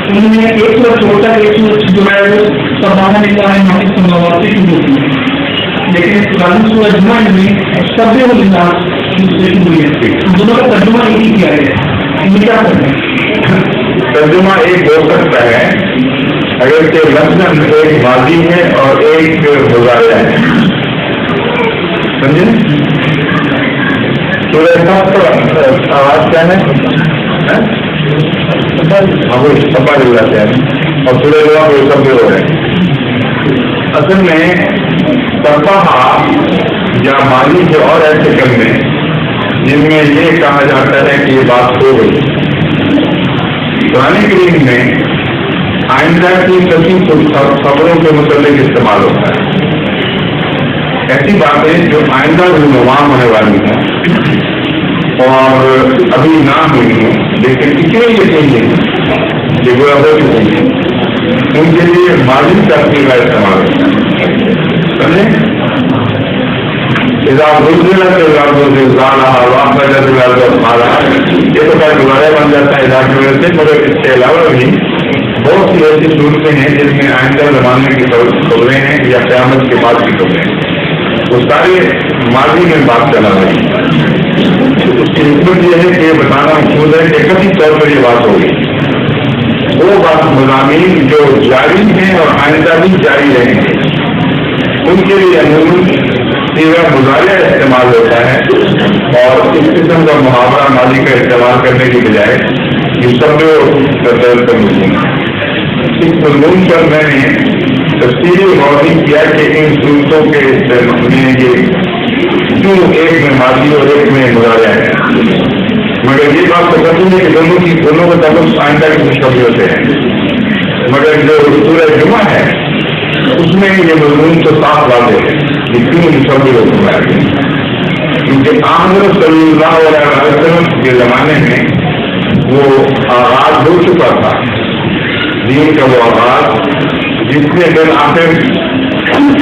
انہوں نے ایک سورج چھوڑتا ہے، ایک سورج جو ہے وہ سربراہ نے کہا ہے ناقص سماوات سے شروع ہوتی ہے، لیکن غالب سورج جمعہ میں سب سے وہ لحاظ سے شروع ہوئی ہے، دونوں کا ترجمہ ایک ہی کیا ہے، ان کیا کرنا ہے؟ ترجمہ ایک ہو سکتا ہے اگر کہ لفظ ایک ماضی ہے اور ایک مضارع ہے، سمجھے؟ سورہ صف آواز کیا ہے؟ ہاں وہ سفا ہو جاتے ہیں اور سورہ لوا کو سب ہو رہے ہیں۔ اصل میں سفا یا ماضی کے اور ایسے کلمے جن میں یہ کہا جاتا ہے کہ یہ بات ہو گئی، قرآن کریم میں آئندہ کی سبھی خبروں کے متعلق استعمال ہوتا ہے، ایسی باتیں جو آئندہ رونما ہونے والی ہیں اور ابھی نہ ہوئی ہیں لیکن اتنے یقین نہیں کہ وہ ہو چکی ہیں، ان کے لیے ماضی ترقی کا استعمال ہوتا ہے، سمجھے؟ یہ تو خیر گزارا بن جاتا ہے ادا کی وجہ سے، مگر اس کے علاوہ بھی بہت سی ایسی صورتیں ہیں جس میں آئندہ زمانے کی خبریں ہیں یا قیامت کے بعد کی خبریں ہیں، وہ سارے ماضی میں بات چلا رہی ہے۔ اس کی حکمت یہ ہے کہ یہ بتانا مقصود ہے کہ کسی طور پر یہ بات ہوگی، وہ بات مضامین جو جاری ہیں اور آئندہ بھی جاری رہیں گے ان کے لیے عموماً سیغہ مضارع استعمال ہوتا ہے، اور اس قسم کا محاورہ ماضی کا استعمال کرنے کی بجائے یہ سب مضمون ہے۔ اس مضمون پر میں نے تفصیلی غور کیا کہ ان صورتوں کے استعمال میں یہ کیوں ایک میں ماضی اور ایک میں مضارع ہے، مگر یہ بات تو کرتی ہے کہ دونوں کا تعلق آئندہ کی خوشخبریوں سے ہے، مگر جو سورہ جمعہ ہے اس میں یہ مضمون تو صاف واضح ہے کہ کیوں خوشخبری حکم ہے، کیونکہ حضرت صلی اللہ علیہ وسلم کے زمانے میں وہ آغاز ہو چکا تھا، دین کا وہ آغاز جس نے دن آخر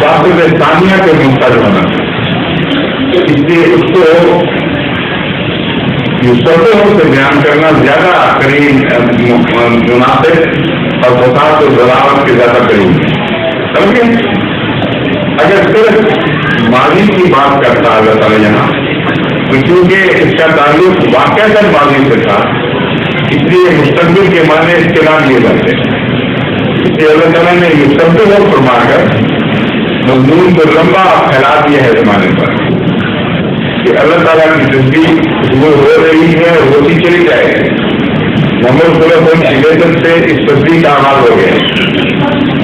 واقع ثانیہ کے محتاج ہونا، اس لیے اس کو شبدوں سے بیان کرنا زیادہ قریب مناسب اور فساد و ضراوت کے زیادہ قریب ہے، سمجھے؟ اگر صرف ماضی کی بات کرتا اللہ تعالیٰ یہاں تو چونکہ اس کا تعلق واقعہ در ماضی سے تھا اس لیے مستقبل کے معنی اس کے نام لیے جاتے ہیں، اس لیے اللہ تعالیٰ نے یہ شبد کو فرما کر مضمون کو لمبا پھیلا دیا ہے زمانے پر کہ اللہ تعالیٰ کی تصدیق وہ ہو رہی ہے اور ہوتی چلی جائے گی۔ محمد صلی اللہ علیہ وسلم کی بعثت سے اس تصدیق کا آغاز ہو گیا،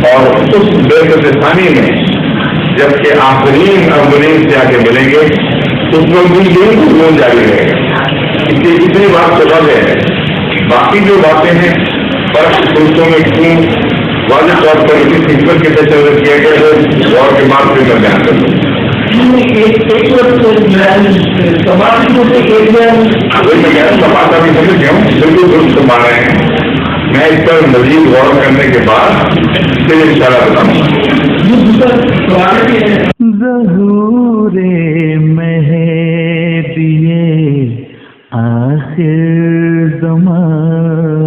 اور اس بعثت ثانی میں جبکہ آخرین اولین سے آ کے ملیں گے اس میں بھی یہی مضمون جاری رہے گا، اس لیے اتنی بات سبب ہے۔ باقی جو باتیں ہیں فرق صورتوں میں کیوں واضح طور پر اس حکمت کے تحت کیا گیا ہے غور کے بعد پھر میں بیان کروں۔ سپاتا بھی سمجھ گیا ہوں، بالکل درست فرما رہے ہیں، میں اس پر مزید غور کرنے کے بعد پھر انشاءاللہ بتاؤں گا۔ ظہور مہدی آخر زمان